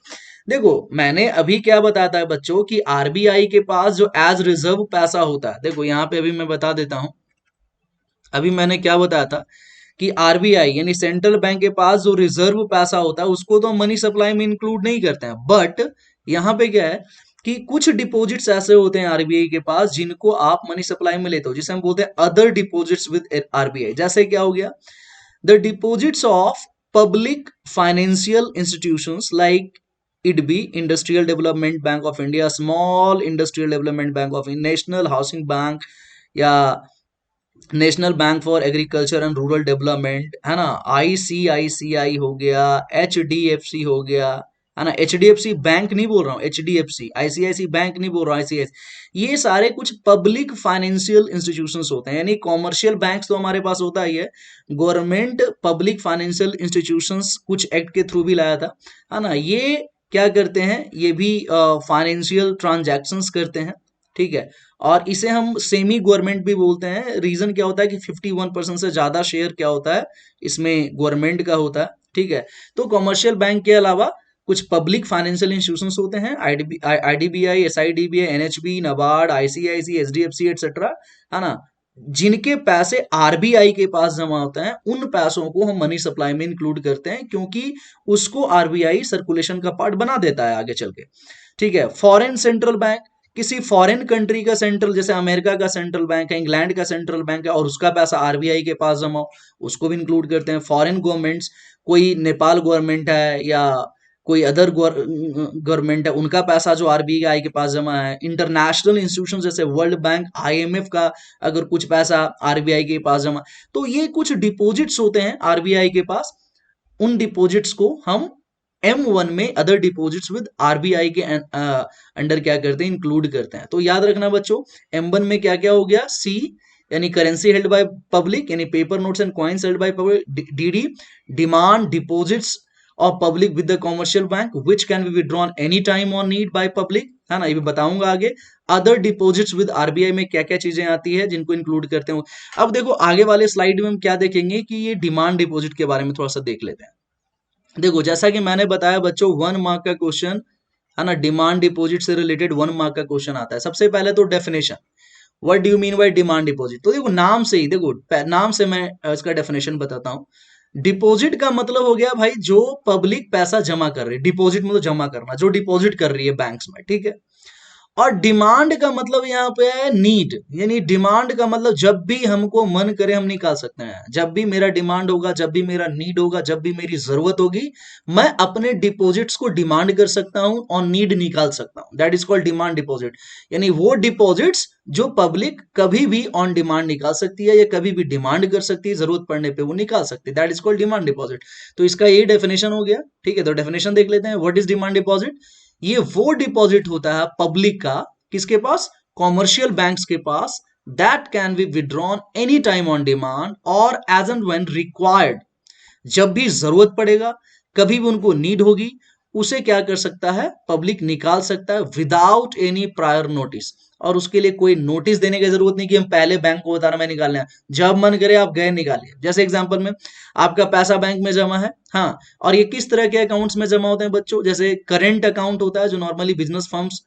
देखो मैंने अभी क्या बताया था बच्चों कि आरबीआई के पास जो एज रिजर्व पैसा होता है, देखो यहाँ पे अभी मैं बता देता हूं, अभी मैंने क्या बताया था कि आरबीआई यानी सेंट्रल बैंक के पास जो रिजर्व पैसा होता है उसको तो मनी सप्लाई में इंक्लूड नहीं करते हैं, बट यहाँ पे क्या है कि कुछ डिपॉजिट्स ऐसे होते हैं आरबीआई के पास जिनको आप मनी सप्लाई में लेते हो, जिसे हम बोलते हैं अदर डिपॉजिट्स विद आरबीआई। जैसे क्या हो गया, the deposits of public financial institutions like IDB, industrial development bank of India, small industrial development bank of India, national housing bank, या national bank for agriculture and rural development, है ना, ICICI हो गया, HDFC हो गया, है ना, HDFC bank नहीं बोल रहा हूँ, HDFC, ICICI बैंक नहीं बोल रहा हूँ, ICICI। ये सारे कुछ पब्लिक फाइनेंशियल इंस्टीट्यूशंस होते हैं, यानी कॉमर्शियल बैंक्स तो हमारे पास होता ही है, गवर्नमेंट पब्लिक फाइनेंशियल इंस्टीट्यूशंस कुछ एक्ट के थ्रू भी लाया था, है ना। ये क्या करते हैं, ये भी फाइनेंशियल ट्रांजैक्शंस करते हैं, ठीक है। और इसे हम सेमी गवर्नमेंट भी बोलते हैं। रीजन क्या होता है कि 51% से ज्यादा शेयर क्या होता है, इसमें गवर्नमेंट का होता है, ठीक है। तो कमर्शियल बैंक के अलावा कुछ पब्लिक फाइनेंशियल इंस्टीट्यूशंस होते हैं, IDBI, SIDBI, NHB, NABARD, ICIC, HDFC etcetera, है ना, जिनके पैसे आरबीआई के पास जमा होते हैं, उन पैसों को हम मनी सप्लाई में इंक्लूड करते हैं, क्योंकि उसको आरबीआई सर्कुलेशन का पार्ट बना देता है आगे चल के, ठीक है। फॉरेन सेंट्रल बैंक, किसी फॉरेन कंट्री का सेंट्रल, जैसे अमेरिका का सेंट्रल बैंक है, इंग्लैंड का सेंट्रल बैंक है, और उसका पैसा आरबीआई के पास जमा हो, उसको भी इंक्लूड करते हैं। फॉरेन गवर्नमेंट्स, कोई नेपाल गवर्नमेंट है या कोई अदर गवर्नमेंट है, उनका पैसा जो आरबीआई के पास जमा है। इंटरनेशनल इंस्टीट्यूशन जैसे वर्ल्ड बैंक, आईएमएफ का अगर कुछ पैसा आरबीआई के पास जमा, तो ये कुछ डिपॉजिट्स होते हैं आरबीआई के पास, उन डिपॉजिट्स को हम M1 में अदर डिपॉजिट्स विद आरबीआई के अंडर क्या करते हैं, इंक्लूड करते हैं। तो याद रखना बच्चों, M1 में क्या क्या हो गया, सी यानी करेंसी हेल्ड बाय पब्लिक, यानी paper notes and coins held by public. DD, demand deposits of public with the commercial bank which can be withdrawn any time on need by public, है ना, ये भी बताऊंगा आगे। अदर डिपॉजिट्स विद आरबीआई में क्या क्या चीजें आती है जिनको इंक्लूड करते हैं। अब देखो आगे वाले स्लाइड में हम क्या देखेंगे कि ये डिमांड डिपॉजिट के बारे में थोड़ा सा देख लेते हैं। देखो जैसा कि मैंने बताया बच्चों, 1 मार्क का क्वेश्चन, है ना, डिमांड डिपॉजिट से रिलेटेड 1 मार्क का क्वेश्चन आता है। सबसे पहले तो definition, what do you mean by demand deposit. तो देखो नाम से ही, देखो नाम से मैं इसका डेफिनेशन बताता हूँ। डिपॉजिट का मतलब हो गया भाई जो पब्लिक पैसा जमा कर रही है, डिपॉजिट मतलब जमा करना, जो डिपॉजिट कर रही है बैंक्स में, ठीक है। और डिमांड का मतलब यहाँ पे है नीड, यानी डिमांड का मतलब जब भी हमको मन करे हम निकाल सकते हैं, जब भी मेरा डिमांड होगा, जब भी मेरा नीड होगा, जब भी मेरी जरूरत होगी, मैं अपने डिपॉजिट्स को डिमांड कर सकता हूं और नीड निकाल सकता हूं। That is called demand deposit. यानी वो डिपॉजिट्स जो पब्लिक कभी भी ऑन डिमांड निकाल सकती है या कभी भी डिमांड कर सकती है, जरूरत पड़ने पे वो निकाल सकती है। That is called demand deposit. तो इसका यही डेफिनेशन हो गया, ठीक है। तो डेफिनेशन देख लेते हैं, व्हाट इज डिमांड डिपॉजिट। ये वो डिपॉजिट होता है पब्लिक का, किसके पास, कॉमर्शियल बैंक्स के पास, that can be withdrawn any time on demand और एज एंड व्हेन रिक्वायर्ड, जब भी जरूरत पड़ेगा, कभी भी उनको नीड होगी, उसे क्या कर सकता है, पब्लिक निकाल सकता है विदाउट एनी प्रायर नोटिस। और उसके लिए कोई नोटिस देने की जरूरत नहीं कि हम पहले बैंक को बता रहे मैं निकालना है, जब मन करे आप गए निकालिए। जैसे एग्जांपल में आपका पैसा बैंक में जमा है, हाँ, और ये किस तरह के अकाउंट्स में जमा होते हैं बच्चों, जैसे करेंट अकाउंट होता है जो नॉर्मली बिजनेस फर्म्स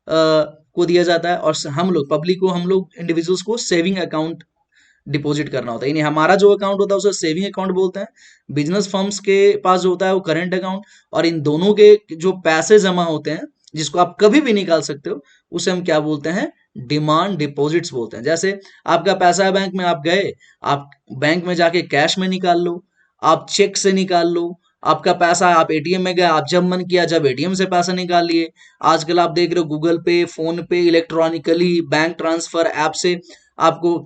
को दिया जाता है, और हम लोग पब्लिक को, हम लोग इंडिविजुअल्स को सेविंग अकाउंट डिपॉजिट करना होता है। यानी हमारा जो अकाउंट होता है उसे सेविंग अकाउंट बोलते हैं, बिजनेस फर्म्स के पास जो होता है वो करंट अकाउंट। और इन दोनों के जो पैसे जमा होते हैं जिसको आप कभी भी निकाल सकते हो, उसे हम क्या बोलते हैं, डिमांड डिपॉजिट्स बोलते हैं। जैसे आपका पैसा है बैंक में, आप गए, आप बैंक में जाके कैश में निकाल लो, आप चेक से निकाल लो, आपका पैसा आप एटीएम में गए, आप जब मन किया जब एटीएम से पैसा निकाल लिए। आजकल आप देख रहे हो गूगल पे, फोन पे, इलेक्ट्रॉनिकली बैंक ट्रांसफर ऐप से आपको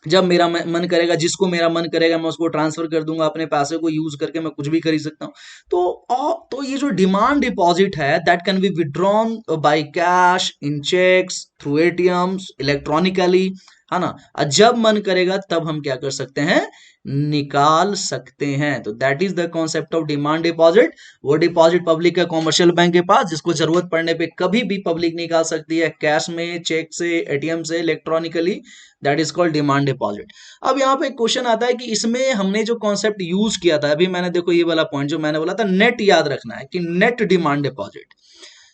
जब मेरा मन करेगा, जिसको मेरा मन करेगा मैं उसको ट्रांसफर कर दूंगा, अपने पैसे को यूज करके मैं कुछ भी खरीद सकता हूँ। तो ये जो डिमांड डिपॉजिट है that can be withdrawn by cash, in cheques, through ATMs, electronically, है ना। जब मन करेगा तब हम क्या कर सकते हैं, निकाल सकते हैं। तो that is the concept of demand deposit. वो डिपॉजिट पब्लिक है कॉमर्शियल बैंक के पास, जिसको जरूरत पड़ने पे कभी भी पब्लिक निकाल सकती है, कैश में, चेक से, एटीएम से, electronically. That is called demand deposit. अब यहाँ पे क्वेश्चन आता है कि इसमें हमने जो कॉन्सेप्ट यूज किया था अभी, मैंने देखो ये वाला पॉइंट जो मैंने बोला था, नेट याद रखना है कि नेट डिमांड डिपॉजिट।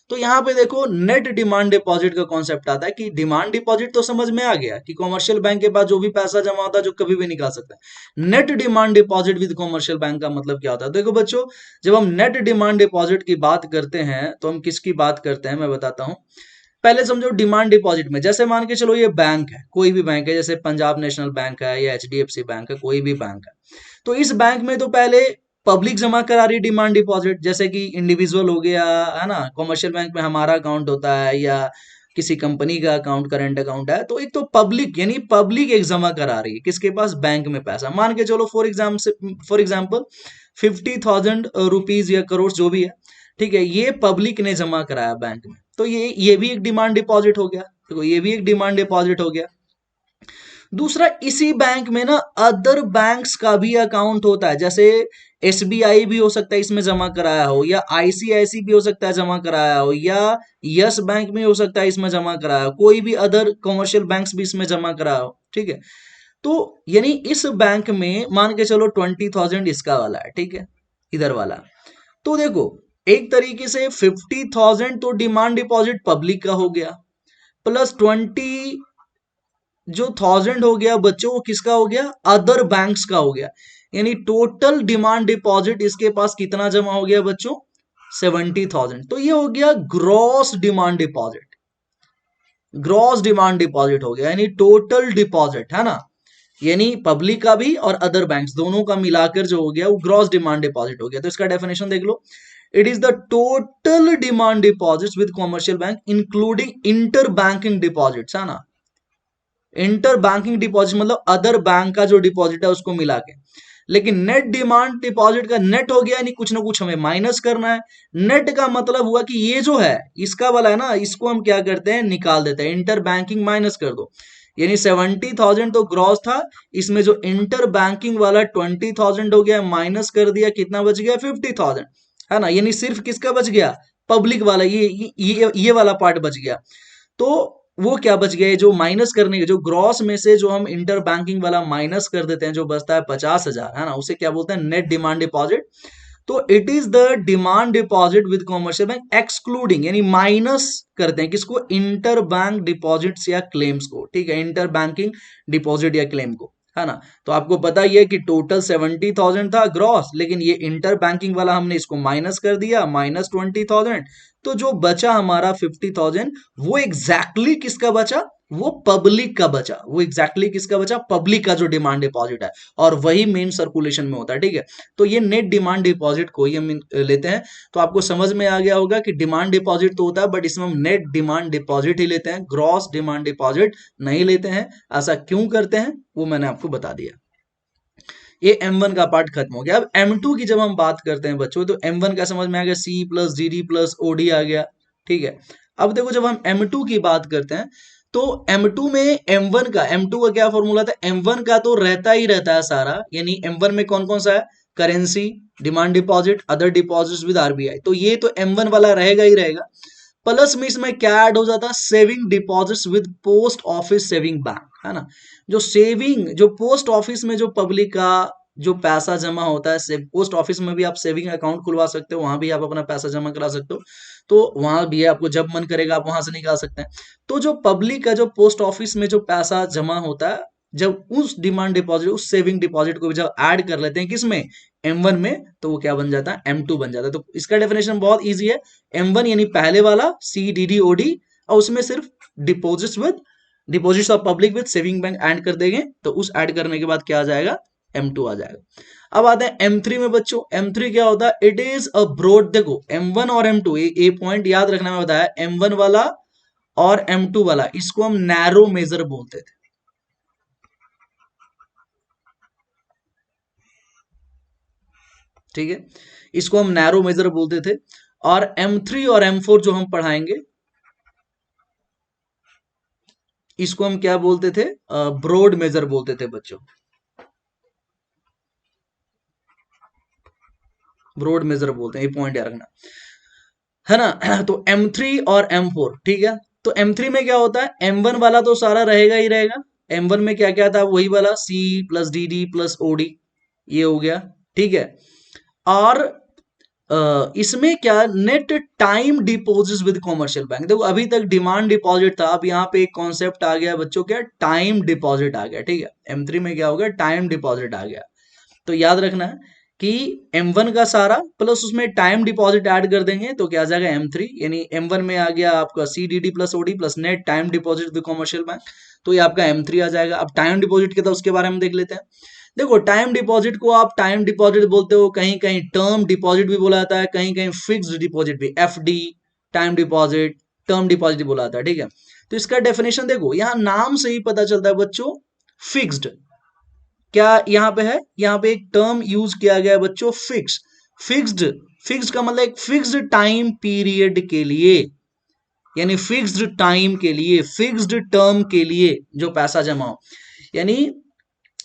तो यहाँ पे देखो नेट डिमांड डिपॉजिट का कॉन्सेप्ट आता है कि डिमांड डिपॉजिट तो समझ में आ गया कि कॉमर्शियल बैंक के पास जो भी पैसा जमा होता है जो कभी भी निकाल सकता है। Net demand deposit with commercial bank का मतलब क्या होता है। देखो बच्चों, जब हम नेट डिमांड डिपॉजिट की बात करते हैं तो हम किसकी बात करते हैं, मैं बताता हूं। पहले समझो डिमांड डिपॉजिट में, जैसे मान के चलो ये बैंक है, कोई भी बैंक है, जैसे पंजाब नेशनल बैंक है या एचडीएफसी बैंक है, कोई भी बैंक है। तो इस बैंक में तो पहले पब्लिक जमा करा रही डिमांड डिपॉजिट, जैसे कि इंडिविजुअल हो गया, है ना, कमर्शियल बैंक में हमारा अकाउंट होता है या किसी कंपनी का अकाउंट, करंट अकाउंट है, तो एक तो पब्लिक, यानी पब्लिक एक जमा करा रही है किसके पास, बैंक में पैसा। मान के चलो फॉर एग्जाम्पल 50,000 रुपीज या करोड़ जो भी है, ठीक है, ये पब्लिक ने जमा कराया बैंक में, तो ये भी एक डिमांड डिपॉजिट हो गया। देखो ये भी एक डिमांड डिपॉजिट हो गया। दूसरा, इसी बैंक में ना अदर बैंक्स का भी अकाउंट होता है, जैसे एसबीआई भी हो सकता है इसमें जमा कराया हो, या आईसीआईसी भी हो सकता है जमा कराया हो, या यस बैंक में हो सकता है इसमें जमा कराया हो, कोई भी अदर कमर्शियल बैंक्स भी इसमें जमा कराया हो, ठीक है। तो यानी इस बैंक में मान के चलो 20,000 इसका वाला है, ठीक है, इधर वाला। तो देखो एक तरीके से 50,000 तो डिमांड डिपॉजिट पब्लिक का हो गया, प्लस 20 जो 1000 हो गया बच्चों, वो किसका हो गया, अदर बैंक्स का हो गया। यानी टोटल डिमांड डिपॉजिट इसके पास कितना जमा हो गया बच्चों, 70,000। तो ये हो गया gross demand deposit, gross demand deposit हो गया, यानी टोटल डिपॉजिट, है ना, यानी पब्लिक का भी और अदर बैंक्स दोनों का मिलाकर जो हो गया वो ग्रॉस डिमांड डिपॉजिट हो गया। तो इसका डेफिनेशन देख लो, it is the total demand deposits with commercial bank including inter banking deposits, है ना। इंटर बैंकिंग डिपॉजिट मतलब अदर बैंक का जो डिपॉजिट है उसको मिला के। लेकिन नेट डिमांड डिपॉजिट का नेट हो गया, यानी कुछ ना कुछ हमें माइनस करना है। नेट का मतलब हुआ कि ये जो है इसका वाला है ना, इसको हम क्या करते हैं, निकाल देते हैं, इंटर बैंकिंग माइनस कर दो। यानी 70,000 तो ग्रॉस था, इसमें जो इंटर बैंकिंग वाला 20,000 हो गया, माइनस कर दिया, कितना बच गया 50,000, है ना। यानी सिर्फ किसका बच गया, पब्लिक वाला, ये वाला पार्ट बच गया। तो वो क्या बच गया, जो माइनस करने के, जो ग्रॉस में से जो हम इंटर बैंकिंग वाला माइनस कर देते हैं, जो बचता है 50,000, है ना, उसे क्या बोलते हैं, नेट डिमांड डिपॉजिट। तो it is the demand deposit with commercial bank excluding, यानी माइनस करते हैं किसको, इंटर बैंक डिपॉजिट्स या क्लेम्स को, ठीक है, इंटर बैंकिंग डिपॉजिट या क्लेम को, है ना। तो आपको पता ही है कि टोटल 70,000 था ग्रॉस, लेकिन ये इंटर बैंकिंग वाला हमने इसको माइनस कर दिया, -20,000। तो जो बचा हमारा 50,000, वो एग्जैक्टली किसका बचा, वो पब्लिक का बचा, वो एग्जैक्टली किसका बचा, पब्लिक का जो डिमांड डिपॉजिट है, और वही मेन सर्कुलेशन में होता है, ठीक है। तो ये नेट डिमांड डिपॉजिट को ही हम लेते हैं। तो आपको समझ में आ गया होगा कि डिमांड डिपॉजिट तो होता है, बट इसमें हम नेट डिमांड डिपॉजिट ही लेते हैं, ग्रॉस डिमांड डिपॉजिट नहीं लेते हैं। ऐसा क्यों करते हैं वो मैंने आपको बता दिया। ये M1 का पार्ट खत्म हो गया। अब M2 की जब हम बात करते हैं बच्चों, तो M1 का समझ में आ गया, C plus DD plus OD आ गया, ठीक है। अब देखो जब हम M2 की बात करते हैं, तो M2 में M1 का, M2 का क्या फॉर्मूला था, M1 का तो रहता ही रहता है सारा, यानी M1 में कौन कौन सा है, currency, demand deposit, other deposits with RBI, तो ये तो M1 वाला रहेगा ही रहेगा। प्लस में इसमें क्या ऐड हो जाता है, saving deposits with post office saving bank, है ना। जो सेविंग, जो पोस्ट ऑफिस में जो पब्लिक का जो पैसा जमा होता है, पोस्ट ऑफिस में भी आप सेविंग अकाउंट खुलवा सकते हो, वहां भी आप अपना पैसा जमा करा सकते हो, तो वहां भी आपको जब मन करेगा आप वहां से निकाल सकते हैं। तो जो पब्लिक का जो पोस्ट ऑफिस में जो पैसा जमा होता है, जब उस डिमांड डिपॉजिट, उस सेविंग डिपॉजिट को भी जब ऐड कर लेते हैं किसमें, M1 में, तो वो क्या बन जाता है, M2 बन जाता है। तो इसका डेफिनेशन बहुत ईजी है, M1 यानी पहले वाला CDD OD, और उसमें सिर्फ deposits of public with saving bank add कर देंगे, तो उस ऐड करने के बाद क्या आ जाएगा, M2 आ जाएगा। अब आते हैं M3 में बच्चों। M3 क्या होता है, इट इज अ ब्रॉड, देखो M1 और M2, ये पॉइंट याद रखना, मैं बताया, M1 वाला और M2 वाला, इसको हम नैरो मेजर बोलते थे, ठीक है, इसको हम नैरो मेजर बोलते थे। और M3 और M4 जो हम पढ़ाएंगे, इसको हम क्या बोलते थे, ब्रॉड मेजर बोलते थे बच्चों, ब्रॉड मेजर बोलते हैं, ये पॉइंट याद रखना, है ना। तो M3 और M4, ठीक है। तो M3 में क्या होता है, M1 वाला तो सारा रहेगा ही रहेगा, M1 में क्या क्या था, वही वाला C plus DD plus OD, ये हो गया, ठीक है। और इसमें क्या, net time deposit with commercial bank, देखो अभी तक डिमांड डिपॉजिट था, अब यहाँ पे एक कॉन्सेप्ट आ गया बच्चों, क्या, टाइम डिपॉजिट आ गया, ठीक है। M3 में क्या हो गया, टाइम डिपॉजिट आ गया। तो याद रखना है कि M1 का सारा प्लस उसमें टाइम डिपॉजिट ऐड कर देंगे, तो क्या आ जाएगा M3, यानी M1 में आ गया आपका CDD plus OD plus net time deposit with commercial bank, तो ये आपका M3 आ जाएगा। अब टाइम डिपॉजिट के, तो उसके बारे में देख लेते हैं। देखो टाइम डिपॉजिट को आप टाइम डिपॉजिट बोलते हो, कहीं कहीं टर्म डिपॉजिट भी बोला जाता है, कहीं कहीं फिक्स्ड डिपॉजिट भी, FD, time deposit, term deposit बोला जाता है, ठीक है। तो इसका डेफिनेशन देखो, यहां नाम से ही पता चलता है बच्चों, फिक्स्ड, क्या यहाँ पे है, यहाँ पे एक टर्म यूज किया गया है बच्चों, फिक्स, फिक्स्ड, फिक्स्ड का मतलब एक फिक्स्ड टाइम पीरियड के लिए, यानी फिक्स्ड टाइम के लिए, फिक्स्ड टर्म के लिए जो पैसा जमा हो। यानी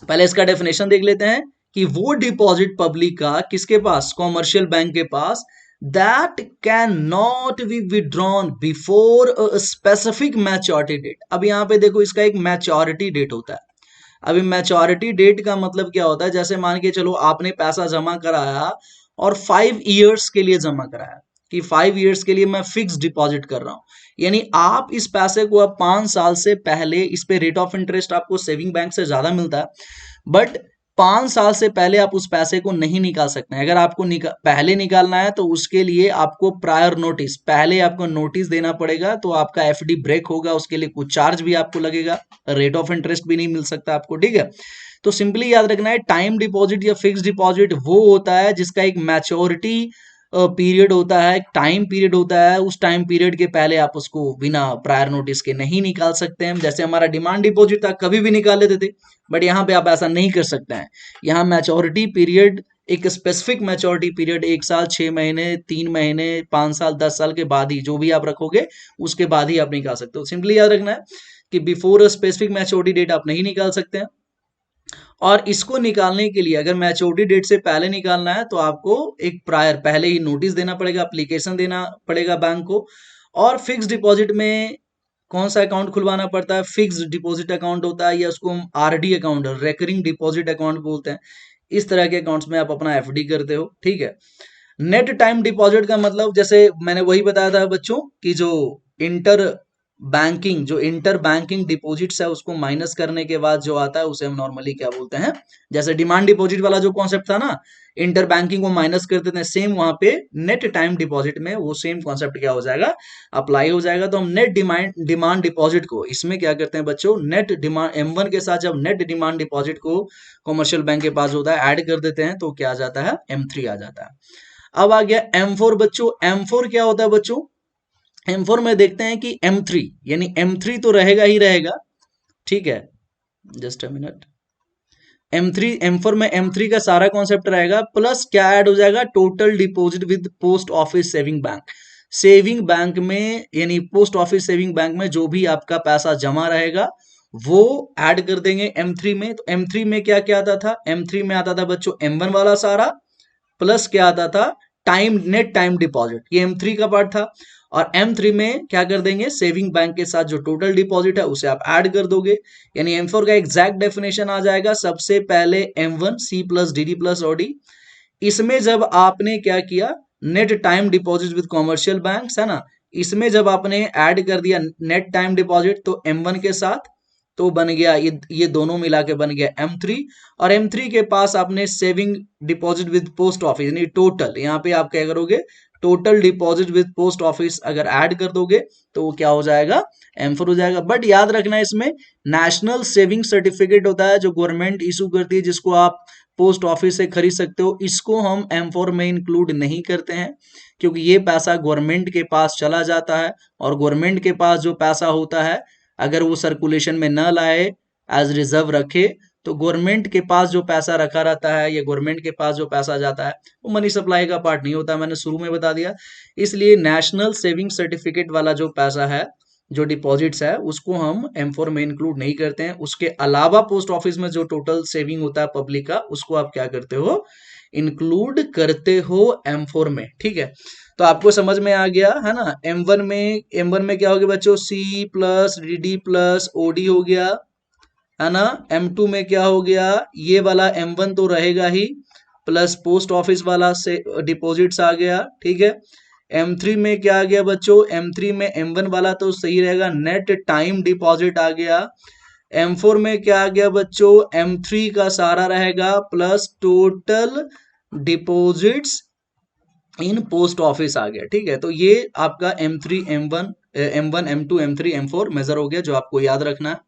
पहले इसका डेफिनेशन देख लेते हैं, कि वो डिपॉजिट पब्लिक का किसके पास, कॉमर्शियल बैंक के पास, that can not be withdrawn before a specific maturity date. अब यहां पे देखो इसका एक मैच्योरिटी डेट होता है। अभी मैच्योरिटी डेट का मतलब क्या होता है, जैसे मान के चलो आपने पैसा जमा कराया और 5 इयर्स के लिए जमा कराया, कि 5 इयर्स के लिए मैं फिक्स डिपॉजिट कर रहा हूं, यानी आप इस पैसे को अब 5 साल से पहले, इस पे रेट ऑफ इंटरेस्ट आपको सेविंग बैंक से ज्यादा मिलता है, बट 5 साल से पहले आप उस पैसे को नहीं निकाल सकते हैं। अगर आपको पहले निकालना है, तो उसके लिए आपको प्रायर नोटिस, पहले आपको नोटिस देना पड़ेगा, तो आपका FD ब्रेक होगा, उसके लिए कुछ चार्ज भी आपको लगेगा, रेट ऑफ इंटरेस्ट भी नहीं मिल सकता आपको, ठीक है। तो सिंपली याद रखना है, टाइम डिपॉजिट या फिक्स डिपॉजिट वो होता है जिसका एक मैच्योरिटी पीरियड होता है, एक टाइम पीरियड होता है, उस टाइम पीरियड के पहले आप उसको बिना प्रायर नोटिस के नहीं निकाल सकते हैं। जैसे हमारा डिमांड डिपॉजिट था, कभी भी निकाल लेते थे, बट यहाँ पे आप ऐसा नहीं कर सकते हैं। यहाँ मैच्योरिटी पीरियड, एक स्पेसिफिक मैच्योरिटी पीरियड, 1 साल, 6 महीने, 3 महीने, 5 साल, 10 साल के बाद ही, जो भी आप रखोगे उसके बाद ही आप निकाल सकते हो। सिंपली याद रखना है कि बिफोर स्पेसिफिक मैच्योरिटी डेट आप नहीं निकाल सकते हैं। और इसको निकालने के लिए अगर मैच्योरिटी डेट से पहले निकालना है तो आपको एक प्रायर पहले ही नोटिस देना पड़ेगा, एप्लीकेशन देना पड़ेगा बैंक को। और फिक्स डिपॉजिट में कौन सा अकाउंट खुलवाना पड़ता है? फिक्स डिपॉजिट अकाउंट होता है, या उसको हम RD account, recurring deposit account बोलते हैं। इस तरह के अकाउंट्स में आप अपना एफडी करते हो, ठीक है। नेट टाइम डिपॉजिट का मतलब, जैसे मैंने वही बताया था बच्चों कि जो इंटर बैंकिंग डिपॉजिट्स है उसको माइनस करने के बाद जो आता है उसे हम नॉर्मली क्या बोलते हैं, जैसे डिमांड डिपॉजिट वाला जो कॉन्सेप्ट था ना, इंटर बैंकिंग को माइनस कर देते हैं, सेम वहां पे नेट टाइम डिपॉजिट में वो सेम कॉन्सेप्ट क्या हो जाएगा, अप्लाई हो जाएगा। तो हम नेट डिमांड डिपॉजिट को इसमें क्या करते हैं बच्चों, नेट डिमांड M1 के साथ जब नेट डिमांड डिपॉजिट को कॉमर्शियल बैंक के पास होता है ऐड कर देते हैं तो क्या आ जाता है, M3 आ जाता है। अब आ गया M4 बच्चों। M4 क्या होता है बच्चों? M4 में देखते हैं कि M3 यानी M3 तो रहेगा ही रहेगा, ठीक है, जस्ट अ मिनट। M4 में M3 का सारा कॉन्सेप्ट रहेगा, प्लस क्या ऐड हो जाएगा, total deposit with post office saving bank. Saving bank में यानी पोस्ट ऑफिस सेविंग बैंक में जो भी आपका पैसा जमा रहेगा वो ऐड कर देंगे M3 में। तो M3 में क्या क्या आता था? M3 में आता था बच्चों M1 वाला सारा, प्लस क्या आता था, नेट टाइम डिपॉजिट, ये M3 का पार्ट था। और M3 में क्या कर देंगे, सेविंग बैंक के साथ जो टोटल डिपॉजिट है उसे आप ऐड कर दोगे। यानी M4 का एग्जैक्ट डेफिनेशन आ जाएगा, सबसे पहले M1 C plus D D plus OD। इसमें जब आपने क्या किया, net time deposit with commercial banks है ना, इसमें जब आपने ऐड कर दिया नेट टाइम डिपॉजिट तो M1 के साथ, तो बन गया ये दोनों मिला के बन गया M3। और M3 के पास आपने saving deposit with post office यानी टोटल, यहाँ पे आप क्या करोगे, total deposit with post office अगर ऐड कर दोगे तो वो क्या हो जाएगा, M4 हो जाएगा। बट याद रखना इसमें नेशनल सेविंग सर्टिफिकेट होता है जो गवर्नमेंट इशू करती है, जिसको आप पोस्ट ऑफिस से खरीद सकते हो, इसको हम M4 में इंक्लूड नहीं करते हैं क्योंकि ये पैसा गवर्नमेंट के पास चला जाता है। और गवर्नमेंट के पास जो पैसा होता है अगर वो सर्कुलेशन में न लाए, एज रिजर्व रखे, तो गवर्नमेंट के पास जो पैसा रखा रहता है या गवर्नमेंट के पास जो पैसा जाता है वो मनी सप्लाई का पार्ट नहीं होता, मैंने शुरू में बता दिया। इसलिए नेशनल सेविंग सर्टिफिकेट वाला जो पैसा है, जो डिपॉजिट्स है, उसको हम M4 में इंक्लूड नहीं करते हैं। उसके अलावा पोस्ट ऑफिस में जो टोटल सेविंग होता है पब्लिक का, उसको आप क्या करते हो, इंक्लूड करते हो M4 में, ठीक है। तो आपको समझ में आ गया है ना। M1 में क्या हो गया बच्चों, C plus D plus OD हो गया, है ना। M2 में क्या हो गया, ये वाला M1 तो रहेगा ही, प्लस पोस्ट ऑफिस वाला से डिपॉजिट्स आ गया, ठीक है। M3 में क्या आ गया बच्चों, M3 में M1 वाला तो सही रहेगा, नेट टाइम डिपॉजिट आ गया। M4 में क्या आ गया बच्चों, M3 का सारा रहेगा plus total deposits in post office आ गया, ठीक है। तो ये आपका M3 M1 M2 M3 M4 major हो गया जो आपको याद रखना है।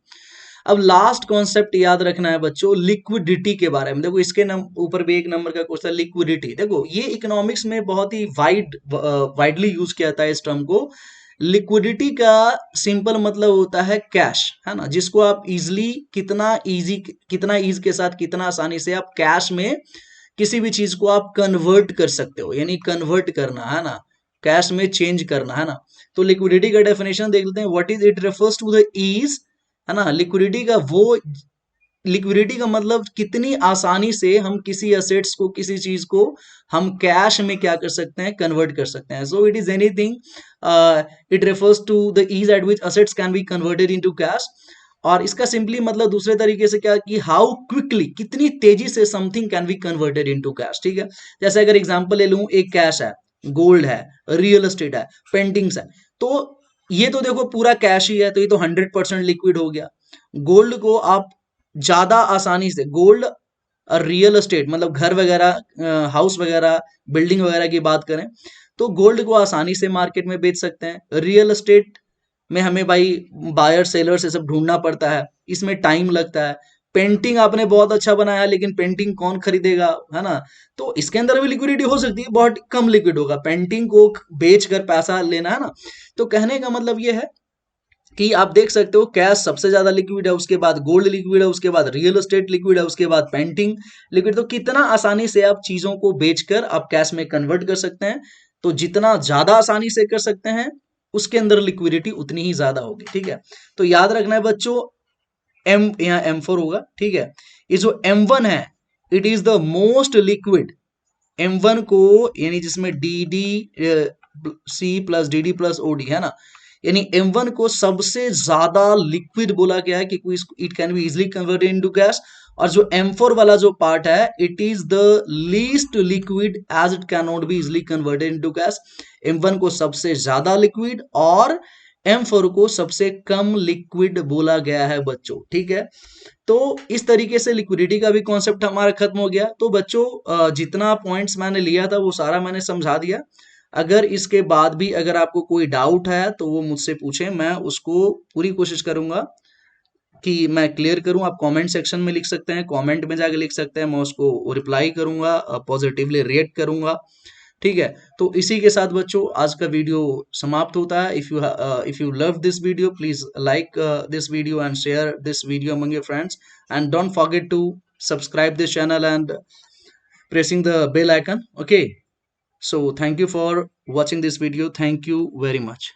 अब लास्ट कॉन्सेप्ट याद रखना है बच्चों, लिक्विडिटी के बारे में। देखो इसके ऊपर भी एक नंबर का क्वेश्चन, लिक्विडिटी। देखो ये इकोनॉमिक्स में बहुत ही वाइडली यूज किया जाता है इस टर्म को। लिक्विडिटी का सिंपल मतलब होता है कैश, है ना, जिसको आप इजिली कितना ईज के साथ, कितना आसानी से आप कैश में किसी भी चीज को आप कन्वर्ट कर सकते हो, यानी कन्वर्ट करना, है ना, कैश में चेंज करना, है ना। तो लिक्विडिटी का डेफिनेशन देख लेते हैं, what is it, refers to the ease, है ना। लिक्विडिटी का मतलब कितनी आसानी से हम किसी असेट्स को, किसी चीज को हम कैश में क्या कर सकते हैं, कन्वर्ट कर सकते हैं। So it is anything, it refers to the ease at which assets can be converted into cash. और इसका सिंपली मतलब दूसरे तरीके से क्या, कि हाउ क्विकली, कितनी तेजी से something can be converted into cash, ठीक है। जैसे अगर एग्जांपल ले लूं, एक कैश है, गोल्ड है, रियल एस्टेट है, पेंटिंग्स है, तो ये तो देखो पूरा कैश ही है, तो ये तो 100% लिक्विड हो गया। गोल्ड को आप ज्यादा आसानी से, गोल्ड और रियल एस्टेट मतलब घर वगैरह, हाउस वगैरह, बिल्डिंग वगैरह की बात करें तो गोल्ड को आसानी से मार्केट में बेच सकते हैं। रियल एस्टेट में हमें भाई बायर सेलर से सब ढूंढना पड़ता है, इसमें टाइम लगता है। पेंटिंग आपने बहुत अच्छा बनाया लेकिन पेंटिंग कौन खरीदेगा, है ना। तो इसके अंदर भी लिक्विडिटी हो सकती है, बहुत कम लिक्विड होगा, पेंटिंग को बेच कर पैसा लेना, है ना। तो कहने का मतलब ये है कि आप देख सकते हो कैश सबसे ज्यादा लिक्विड है, उसके बाद गोल्ड लिक्विड है, उसके बाद रियल एस्टेट लिक्विड है, उसके बाद पेंटिंग लिक्विड। तो कितना आसानी से आप चीजों को बेचकर आप कैश में कन्वर्ट कर सकते हैं। तो जितना ज्यादा आसानी से कर सकते हैं उसके अंदर लिक्विडिटी उतनी ही ज्यादा होगी। ठीक है, तो याद रखना है बच्चों, एम यहाँ M4 होगा। ठीक है, ये जो M1 है, it is the most liquid. M1 को, यानी जिसमें D D C plus D D plus O D है ना, यानी M1 को सबसे ज्यादा लिक्विड बोला गया है कि it can be easily converted into gas. और जो M4 वाला जो पार्ट है, it is the least liquid as it can not be easily converted into gas. M1 को सबसे ज्यादा लिक्विड और M4 को सबसे कम लिक्विड बोला गया है बच्चों। ठीक है, तो इस तरीके से लिक्विडिटी का भी कॉन्सेप्ट हमारा खत्म हो गया। तो बच्चों जितना पॉइंट्स मैंने लिया था वो सारा मैंने समझा दिया। अगर इसके बाद भी अगर आपको कोई डाउट है तो वो मुझसे पूछें, मैं उसको पूरी कोशिश करूंगा कि मैं क्लियर करूं। आप कमेंट सेक्शन में लिख सकते हैं, कमेंट में जाके लिख सकते हैं, मैं उसको रिप्लाई करूंगा, पॉजिटिवली रिएक्ट करूंगा। ठीक है, तो इसी के साथ बच्चों आज का वीडियो समाप्त होता है। If you love this video, please like this video and share this video among your friends, and don't forget to subscribe this channel and pressing the bell icon. Okay, so thank you for watching this video. Thank you very much.